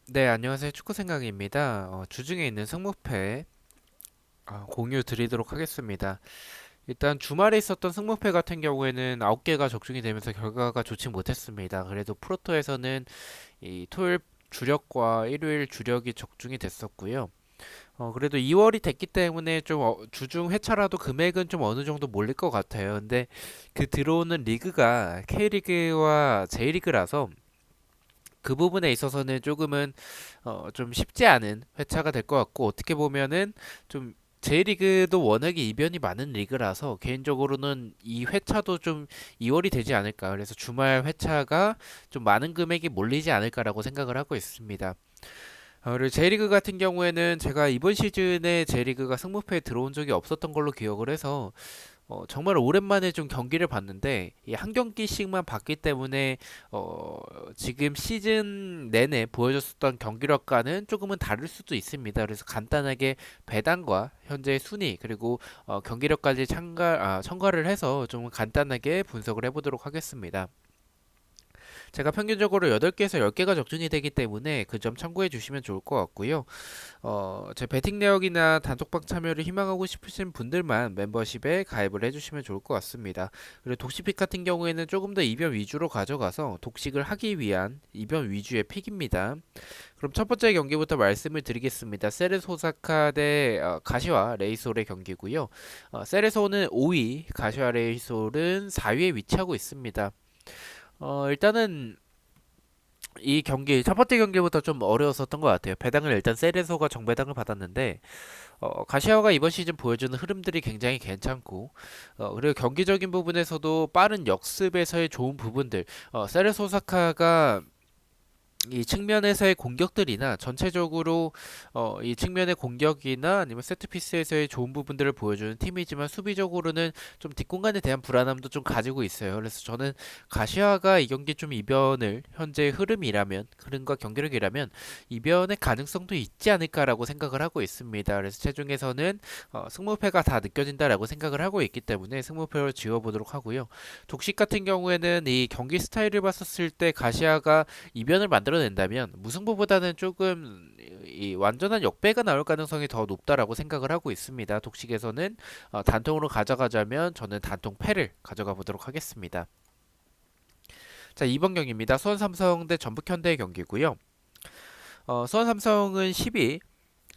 네, 안녕하세요. 축구생각입니다. 주중에 있는 승무패 공유 드리도록 하겠습니다. 일단 주말에 있었던 승무패 같은 경우에는 9개가 적중이 되면서 결과가 좋지 못했습니다. 그래도 프로토에서는 이 토요일 주력과 일요일 주력이 적중이 됐었고요. 그래도 2월이 됐기 때문에 좀 주중 회차라도 금액은 좀 어느 정도 몰릴 것 같아요. 근데 그 들어오는 리그가 K리그와 J리그라서 그 부분에 있어서는 조금은 좀 쉽지 않은 회차가 될 것 같고 어떻게 보면은 좀 J리그도 워낙에 이변이 많은 리그라서 개인적으로는 이 회차도 좀 2월이 되지 않을까. 그래서 주말 회차가 좀 많은 금액이 몰리지 않을까라고 생각을 하고 있습니다. 그리고 J리그 같은 경우에는 제가 이번 시즌에 J리그가 승무패에 들어온 적이 없었던 걸로 기억을 해서 정말 오랜만에 좀 경기를 봤는데 이 한 경기씩만 봤기 때문에 어, 지금 시즌 내내 보여줬었던 경기력과는 조금은 다를 수도 있습니다. 그래서 간단하게 배당과 현재 순위 그리고 경기력까지 첨가를 해서 좀 간단하게 분석을 해보도록 하겠습니다. 제가 평균적으로 8개에서 10개가 적중이 되기 때문에 그 점 참고해 주시면 좋을 것 같고요. 제 배팅 내역이나 단톡방 참여를 희망하고 싶으신 분들만 멤버십에 가입을 해주시면 좋을 것 같습니다. 그리고 독식픽 같은 경우에는 조금 더 이변 위주로 가져가서 독식을 하기 위한 이변 위주의 픽입니다. 그럼 첫 번째 경기부터 말씀을 드리겠습니다. 세레소 오사카 대 가시와 레이솔의 경기고요. 세레소는 5위, 가시와 레이솔은 4위에 위치하고 있습니다. 일단은 이 경기 첫 번째 경기부터 좀 어려웠었던 것 같아요. 배당을 일단 세레소가 정배당을 받았는데 가시아가 이번 시즌 보여주는 흐름들이 굉장히 괜찮고 그리고 경기적인 부분에서도 빠른 역습에서의 좋은 부분들 세레소 오사카가 이 측면에서의 공격들이나 전체적으로 이 측면의 공격이나 아니면 세트피스에서의 좋은 부분들을 보여주는 팀이지만 수비적으로는 좀 뒷공간에 대한 불안함도 좀 가지고 있어요. 그래서 저는 가시아가 이 경기 좀 이변을 현재 흐름과 경기력이라면 이변의 가능성도 있지 않을까라고 생각을 하고 있습니다. 그래서 최종에서는 승무패가 다 느껴진다라고 생각을 하고 있기 때문에 승무패로 지워보도록 하고요. 독식 같은 경우에는 이 경기 스타일을 봤었을 때 가시아가 이변을 만들어낸다면 무승부보다는 조금 이 완전한 역배가 나올 가능성이 더 높다라고 생각을 하고 있습니다. 독식에서는 단통으로 가져가자면 저는 단통 패를 가져가 보도록 하겠습니다. 자, 2번 경기입니다. 수원 삼성 대 전북 현대의 경기고요. 수원 삼성은 10위,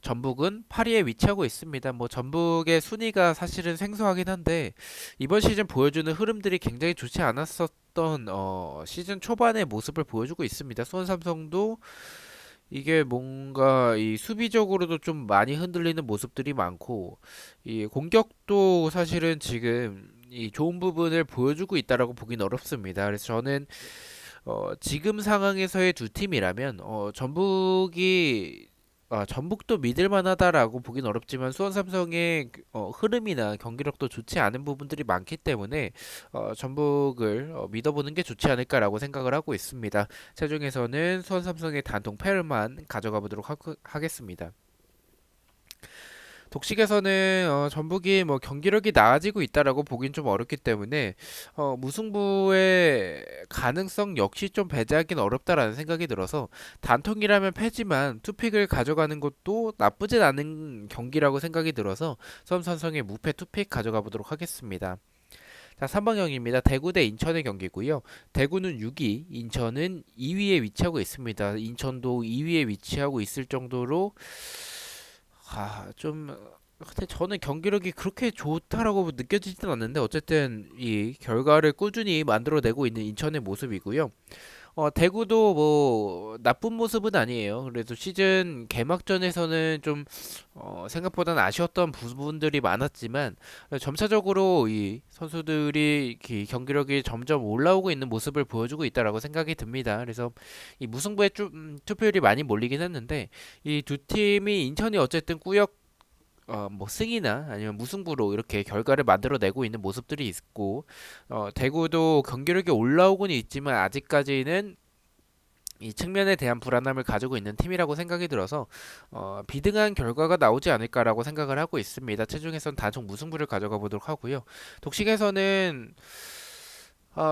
전북은 8위에 위치하고 있습니다. 뭐 전북의 순위가 사실은 생소하긴 한데 이번 시즌 보여주는 흐름들이 굉장히 좋지 않았었던 시즌 초반의 모습을 보여주고 있습니다. 수원 삼성도 이게 뭔가 이 수비적으로도 좀 많이 흔들리는 모습들이 많고 이 공격도 사실은 지금 이 좋은 부분을 보여주고 있다라고 보긴 어렵습니다. 그래서 저는 지금 상황에서의 두 팀이라면 전북도 믿을 만하다라고 보긴 어렵지만 수원 삼성의 흐름이나 경기력도 좋지 않은 부분들이 많기 때문에 전북을 믿어보는 게 좋지 않을까라고 생각을 하고 있습니다. 최종에서는 수원 삼성의 단통 패를만 가져가 보도록 하겠습니다. 독식에서는 전북이 뭐 경기력이 나아지고 있다라고 보긴 좀 어렵기 때문에 무승부의 가능성 역시 좀 배제하기는 어렵다라는 생각이 들어서 단통이라면 패지만 투픽을 가져가는 것도 나쁘진 않은 경기라고 생각이 들어서 수험선성의 무패 투픽 가져가 보도록 하겠습니다. 자, 3번경입니다. 대구 대 인천의 경기고요. 대구는 6위, 인천은 2위에 위치하고 있습니다. 인천도 2위에 위치하고 있을 정도로 좀 근데 저는 경기력이 그렇게 좋다라고 느껴지지는 않는데 어쨌든 이 결과를 꾸준히 만들어내고 있는 인천의 모습이고요. 대구도 뭐 나쁜 모습은 아니에요. 그래도 시즌 개막전에서는 좀 생각보다는 아쉬웠던 부분들이 많았지만 점차적으로 이 선수들이 경기력이 점점 올라오고 있는 모습을 보여주고 있다라고 생각이 듭니다. 그래서 이 무승부에 좀 투표율이 많이 몰리긴 했는데 이 두 팀이 인천이 어쨌든 꾸역 뭐 승이나 아니면 무승부로 이렇게 결과를 만들어내고 있는 모습들이 있고 대구도 경기력이 올라오고는 있지만 아직까지는 이 측면에 대한 불안함을 가지고 있는 팀이라고 생각이 들어서 비등한 결과가 나오지 않을까라고 생각을 하고 있습니다. 체중에선 단속 무승부를 가져가 보도록 하고요. 독식에서는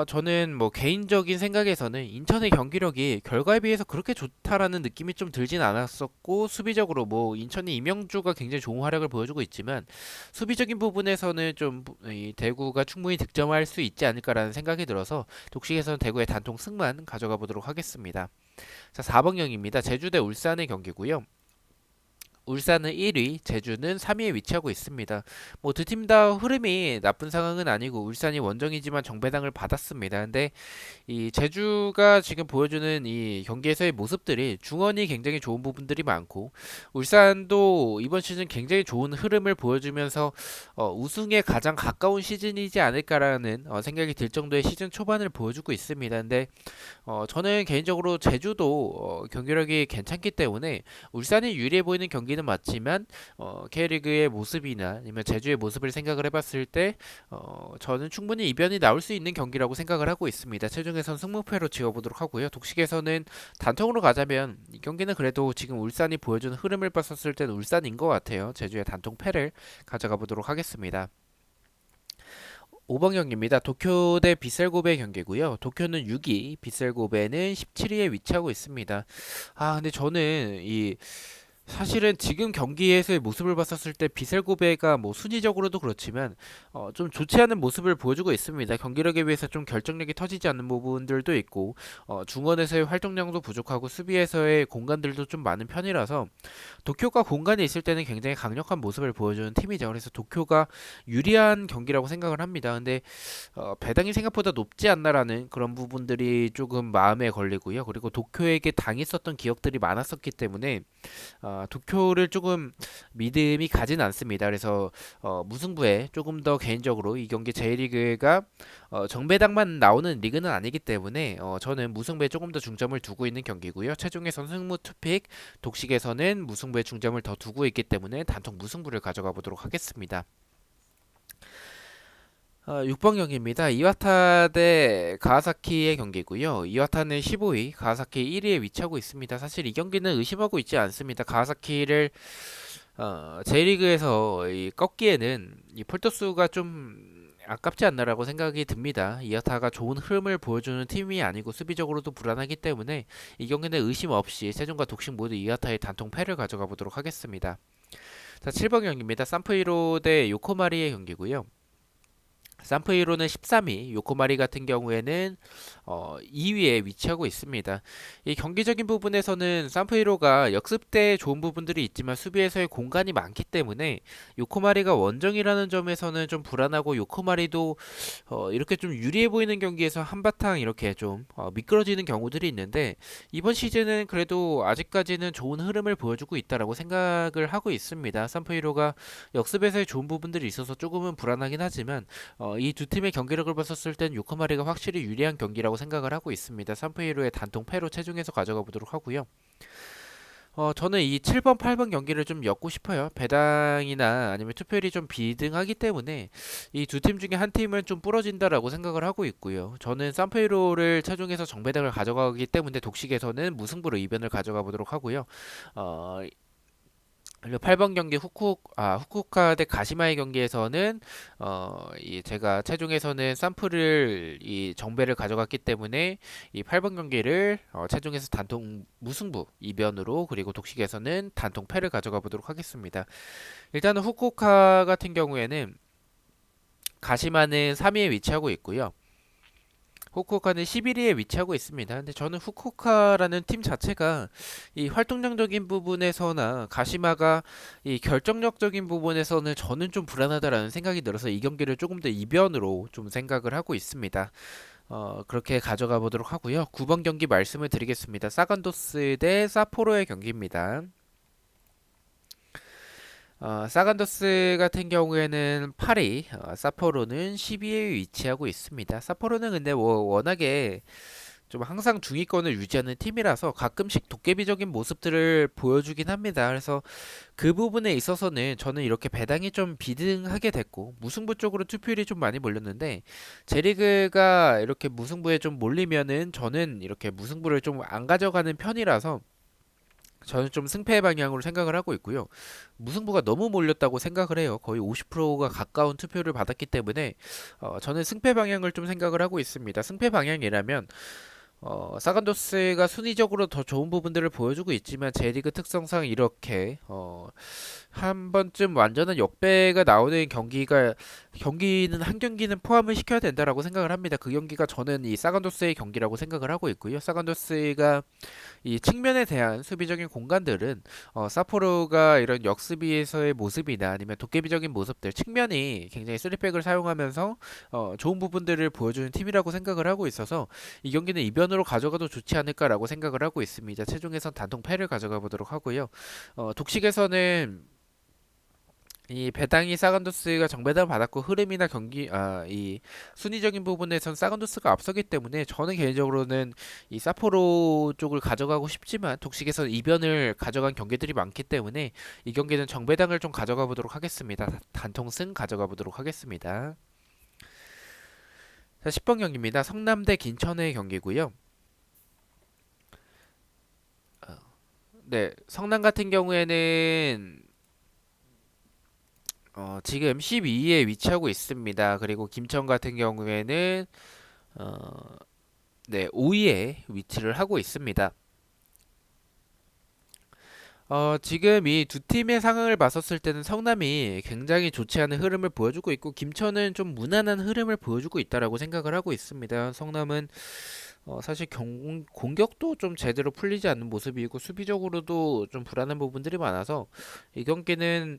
저는 뭐 개인적인 생각에서는 인천의 경기력이 결과에 비해서 그렇게 좋다라는 느낌이 좀 들진 않았었고, 수비적으로 뭐 인천이 이명주가 굉장히 좋은 활약을 보여주고 있지만 수비적인 부분에서는 좀 이 대구가 충분히 득점할 수 있지 않을까라는 생각이 들어서 독식에서는 대구의 단통 승만 가져가 보도록 하겠습니다. 자, 4번경입니다. 제주 대 울산의 경기고요. 울산은 1위, 제주는 3위에 위치하고 있습니다. 뭐 두 팀 다 흐름이 나쁜 상황은 아니고 울산이 원정이지만 정배당을 받았습니다. 근데 이 제주가 지금 보여주는 이 경기에서의 모습들이 중원이 굉장히 좋은 부분들이 많고 울산도 이번 시즌 굉장히 좋은 흐름을 보여주면서 우승에 가장 가까운 시즌이지 않을까라는 생각이 들 정도의 시즌 초반을 보여주고 있습니다. 근데 저는 개인적으로 제주도 경기력이 괜찮기 때문에 울산이 유리해 보이는 경기는 맞지만 K리그의 모습이나 아니면 제주의 모습을 생각을 해봤을 때 저는 충분히 이변이 나올 수 있는 경기라고 생각을 하고 있습니다. 최종에선 승무패로 지어보도록 하고요. 독식에서는 단통으로 가자면 이 경기는 그래도 지금 울산이 보여주는 흐름을 봤었을 때는 울산인 것 같아요. 제주의 단통패를 가져가 보도록 하겠습니다. 5번 경기입니다. 도쿄 대 빗셀고베 경기고요. 도쿄는 6위, 빗셀고베는 17위에 위치하고 있습니다. 근데 저는 이 사실은 지금 경기에서의 모습을 봤었을 때 비셀고베가 뭐 순위적으로도 그렇지만 좀 좋지 않은 모습을 보여주고 있습니다. 경기력에 비해서 좀 결정력이 터지지 않는 부분들도 있고 중원에서의 활동량도 부족하고 수비에서의 공간들도 좀 많은 편이라서 도쿄가 공간이 있을 때는 굉장히 강력한 모습을 보여주는 팀이죠. 그래서 도쿄가 유리한 경기라고 생각을 합니다. 근데 배당이 생각보다 높지 않나라는 그런 부분들이 조금 마음에 걸리고요. 그리고 도쿄에게 당했었던 기억들이 많았었기 때문에 도쿄를 조금 믿음이 가진 않습니다. 그래서 무승부에 조금 더 개인적으로 이 경기 J리그가 정배당만 나오는 리그는 아니기 때문에 저는 무승부에 조금 더 중점을 두고 있는 경기고요. 최종에선 승무 투픽, 독식에서는 무승부에 중점을 더 두고 있기 때문에 단통 무승부를 가져가 보도록 하겠습니다. 6번 경기입니다. 이와타 대 가와사키의 경기고요. 이와타는 15위, 가와사키 1위에 위치하고 있습니다. 사실 이 경기는 의심하고 있지 않습니다. 가와사키를 J리그에서 꺾기에는 이 폴토스가 좀 아깝지 않나라고 생각이 듭니다. 이와타가 좋은 흐름을 보여주는 팀이 아니고 수비적으로도 불안하기 때문에 이 경기는 의심 없이 세종과 독식 모두 이와타의 단통 패를 가져가 보도록 하겠습니다. 자, 7번 경기입니다. 산프이로 대 요코마리의 경기고요. 산프이로는 13위, 요코마리 같은 경우에는 2위에 위치하고 있습니다. 이 경기적인 부분에서는 산프이로가 역습 때 좋은 부분들이 있지만 수비에서의 공간이 많기 때문에 요코마리가 원정이라는 점에서는 좀 불안하고 요코마리도 이렇게 좀 유리해 보이는 경기에서 한바탕 이렇게 좀 미끄러지는 경우들이 있는데 이번 시즌은 그래도 아직까지는 좋은 흐름을 보여주고 있다라고 생각을 하고 있습니다. 산프이로가 역습에서의 좋은 부분들이 있어서 조금은 불안하긴 하지만 이 두 팀의 경기력을 봤었을 땐 요코마리가 확실히 유리한 경기라고 생각을 하고 있습니다. 3프1로의 단통 패로 최종해서 가져가 보도록 하고요. 저는 이 7번, 8번 경기를 좀 엮고 싶어요. 배당이나 아니면 투표율이 좀 비등하기 때문에 이 두 팀 중에 한 팀은 좀 부러진다라고 생각을 하고 있고요. 저는 산페이로를 최종해서 정배당을 가져가기 때문에 독식에서는 무승부로 이변을 가져가 보도록 하고요. 어, 그리고 8번 경기 후쿠오카 대 가시마의 경기에서는 제가 최종에서는 쌈프를 이 정배를 가져갔기 때문에 이 8번 경기를 최종에서 단통 무승부 이변으로 그리고 독식에서는 단통 패를 가져가 보도록 하겠습니다. 일단은 후쿠오카 같은 경우에는 가시마는 3위에 위치하고 있고요. 후쿠오카는 11위에 위치하고 있습니다. 근데 저는 후쿠오카라는 팀 자체가 이 활동량적인 부분에서나 가시마가 이 결정력적인 부분에서는 저는 좀 불안하다라는 생각이 들어서 이 경기를 조금 더 이변으로 좀 생각을 하고 있습니다. 그렇게 가져가 보도록 하고요. 9번 경기 말씀을 드리겠습니다. 사간도스 대 사포로의 경기입니다. 사간더스 같은 경우에는 8위, 사포로는 12위에 위치하고 있습니다. 사포로는 근데 워낙에 좀 항상 중위권을 유지하는 팀이라서 가끔씩 도깨비적인 모습들을 보여주긴 합니다. 그래서 그 부분에 있어서는 저는 이렇게 배당이 좀 비등하게 됐고 무승부 쪽으로 투표율이 좀 많이 몰렸는데 제리그가 이렇게 무승부에 좀 몰리면은 저는 이렇게 무승부를 좀 안 가져가는 편이라서 저는 좀 승패 방향으로 생각을 하고 있고요. 무승부가 너무 몰렸다고 생각을 해요. 거의 50%가 가까운 투표를 받았기 때문에 저는 승패 방향을 좀 생각을 하고 있습니다. 승패 방향이라면 사간도스가 순위적으로 더 좋은 부분들을 보여주고 있지만 J리그 특성상 이렇게 한 번쯤 완전한 역배가 나오는 경기는 한 경기는 포함을 시켜야 된다라고 생각을 합니다. 그 경기가 저는 이 사간도스의 경기라고 생각을 하고 있고요. 사간도스가 이 측면에 대한 수비적인 공간들은 사포로가 이런 역수비에서의 모습이나 아니면 도깨비적인 모습들 측면이 굉장히 쓰리백을 사용하면서 좋은 부분들을 보여주는 팀이라고 생각을 하고 있어서 이 경기는 이변으로 가져가도 좋지 않을까라고 생각을 하고 있습니다. 최종에선 단통 패를 가져가 보도록 하고요. 독식에서는 이 배당이 사간도스가 정배당 받았고 흐름이나 이 순위적인 부분에선 사간도스가 앞서기 때문에 저는 개인적으로는 이 사포로 쪽을 가져가고 싶지만 독식에서 이변을 가져간 경기들이 많기 때문에 이 경기는 정배당을 좀 가져가 보도록 하겠습니다. 단통승 가져가 보도록 하겠습니다. 자, 10번 경기입니다. 성남 대 김천의 경기고요. 네, 성남 같은 경우에는 지금 12위에 위치하고 있습니다. 그리고 김천 같은 경우에는 어, 네, 5위에 위치를 하고 있습니다. 지금 이 두 팀의 상황을 봤었을 때는 성남이 굉장히 좋지 않은 흐름을 보여주고 있고 김천은 좀 무난한 흐름을 보여주고 있다라고 생각을 하고 있습니다. 성남은 사실 공격도 좀 제대로 풀리지 않는 모습이고 수비적으로도 좀 불안한 부분들이 많아서 이 경기는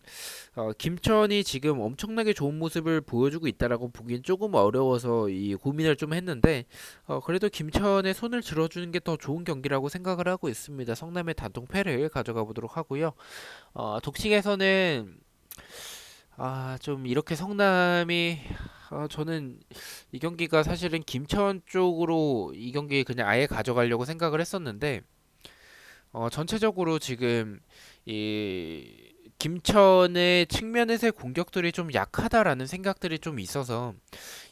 김천이 지금 엄청나게 좋은 모습을 보여주고 있다라고 보기엔 조금 어려워서 이 고민을 좀 했는데 그래도 김천의 손을 들어주는 게 더 좋은 경기라고 생각을 하고 있습니다. 성남의 단통 패를 가져가 보도록 하고요. 독식에서는 좀 이렇게 성남이 저는 이 경기가 사실은 김천 쪽으로 이 경기 그냥 아예 가져가려고 생각을 했었는데 전체적으로 지금 이 김천의 측면에서의 공격들이 좀 약하다라는 생각들이 좀 있어서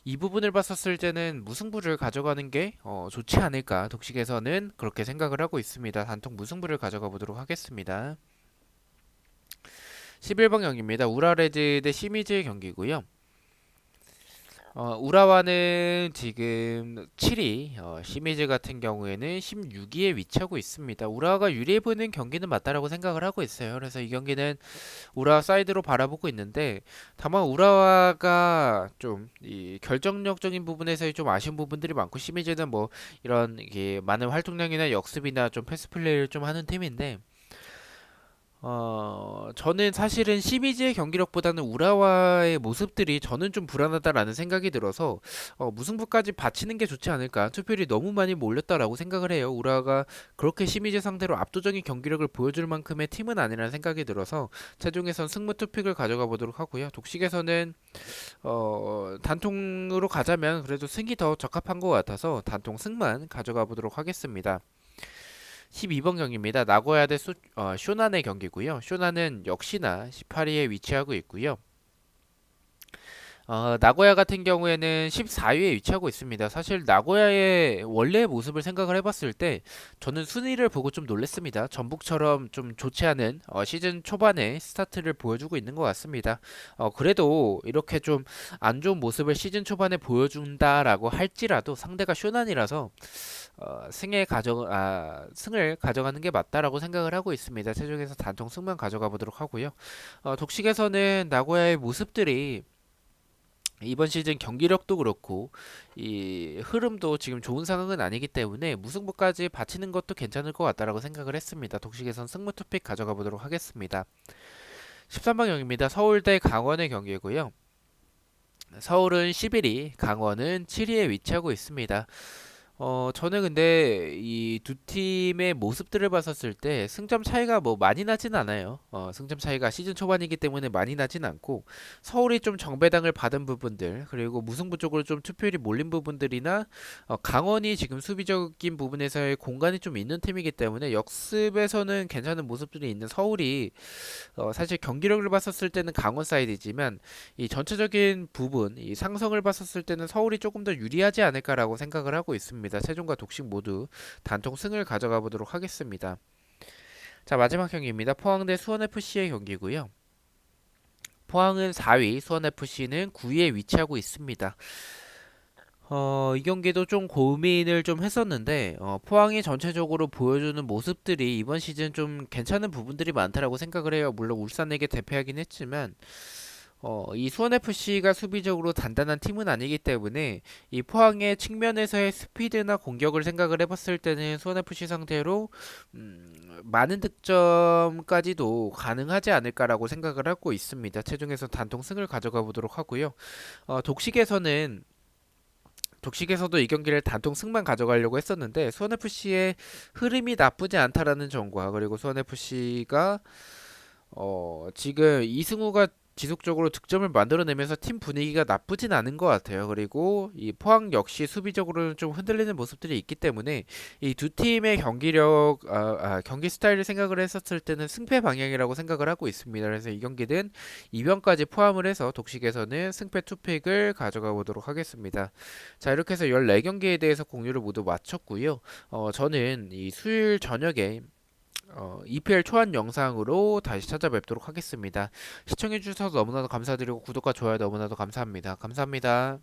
이 부분을 봤었을 때는 무승부를 가져가는 게 좋지 않을까 독식에서는 그렇게 생각을 하고 있습니다. 단통 무승부를 가져가 보도록 하겠습니다. 11번 경기입니다. 우라레즈 대 시미즈의 경기고요. 우라와는 지금 7위, 시미즈 같은 경우에는 16위에 위치하고 있습니다. 우라와가 유리해 보이는 경기는 맞다라고 생각을 하고 있어요. 그래서 이 경기는 우라와 사이드로 바라보고 있는데, 다만 우라와가 좀 이 결정력적인 부분에서 좀 아쉬운 부분들이 많고, 시미즈는 뭐 이런 이게 많은 활동량이나 역습이나 좀 패스 플레이를 좀 하는 팀인데, 저는 사실은 시미즈의 경기력보다는 우라와의 모습들이 저는 좀 불안하다라는 생각이 들어서 무승부까지 바치는 게 좋지 않을까. 투표율이 너무 많이 몰렸다라고 생각을 해요. 우라가 그렇게 시미즈 상대로 압도적인 경기력을 보여줄 만큼의 팀은 아니라는 생각이 들어서 최종에선 승부 투픽을 가져가 보도록 하고요. 독식에서는 단통으로 가자면 그래도 승이 더 적합한 것 같아서 단통 승만 가져가 보도록 하겠습니다. 12번 경기입니다. 나고야 대 쇼난의 경기고요. 쇼난은 역시나 18위에 위치하고 있고요. 나고야 같은 경우에는 14위에 위치하고 있습니다. 사실 나고야의 원래의 모습을 생각을 해봤을 때 저는 순위를 보고 좀 놀랐습니다. 전북처럼 좀 좋지 않은 시즌 초반에 스타트를 보여주고 있는 것 같습니다. 그래도 이렇게 좀 안 좋은 모습을 시즌 초반에 보여준다라고 할지라도 상대가 쇼난이라서 승을 가져가는 게 맞다라고 생각을 하고 있습니다. 최종에서 단통 승만 가져가 보도록 하고요. 독식에서는 나고야의 모습들이 이번 시즌 경기력도 그렇고 이 흐름도 지금 좋은 상황은 아니기 때문에 무승부까지 바치는 것도 괜찮을 것 같다라고 생각을 했습니다. 독식에선 승부 투픽 가져가 보도록 하겠습니다. 13번 경기입니다. 서울대 강원의 경기고요. 서울은 11위, 강원은 7위에 위치하고 있습니다. 저는 근데 이 두 팀의 모습들을 봤었을 때 승점 차이가 뭐 많이 나진 않아요. 승점 차이가 시즌 초반이기 때문에 많이 나진 않고 서울이 좀 정배당을 받은 부분들 그리고 무승부 쪽으로 좀 투표율이 몰린 부분들이나 강원이 지금 수비적인 부분에서의 공간이 좀 있는 팀이기 때문에 역습에서는 괜찮은 모습들이 있는 서울이 사실 경기력을 봤었을 때는 강원 사이드지만 이 전체적인 부분, 이 상성을 봤었을 때는 서울이 조금 더 유리하지 않을까라고 생각을 하고 있습니다. 세종과 독식 모두 단통 승을 가져가 보도록 하겠습니다. 자, 마지막 경기입니다. 포항 대 수원FC의 경기고요. 포항은 4위, 수원FC는 9위에 위치하고 있습니다. 이 경기도 좀 고민을 좀 했었는데, 포항이 전체적으로 보여주는 모습들이 이번 시즌 좀 괜찮은 부분들이 많다라고 생각을 해요. 물론 울산에게 대패하긴 했지만, 이 수원FC가 수비적으로 단단한 팀은 아니기 때문에 이 포항의 측면에서의 스피드나 공격을 생각을 해봤을 때는 수원FC 상대로 많은 득점까지도 가능하지 않을까라고 생각을 하고 있습니다. 최종에서 단통 승을 가져가 보도록 하고요. 독식에서도 이 경기를 단통 승만 가져가려고 했었는데 수원FC의 흐름이 나쁘지 않다라는 점과 그리고 수원FC가 지금 이승우가 지속적으로 득점을 만들어내면서 팀 분위기가 나쁘진 않은 것 같아요. 그리고 이 포항 역시 수비적으로는 좀 흔들리는 모습들이 있기 때문에 이 두 팀의 경기 스타일을 생각을 했었을 때는 승패 방향이라고 생각을 하고 있습니다. 그래서 이 경기는 이변까지 포함을 해서 독식에서는 승패 투픽을 가져가 보도록 하겠습니다. 자, 이렇게 해서 14경기에 대해서 공유를 모두 마쳤고요. 저는 이 수요일 저녁에 EPL 초안 영상으로 다시 찾아뵙도록 하겠습니다. 시청해주셔서 너무나도 감사드리고 구독과 좋아요 너무나도 감사합니다. 감사합니다.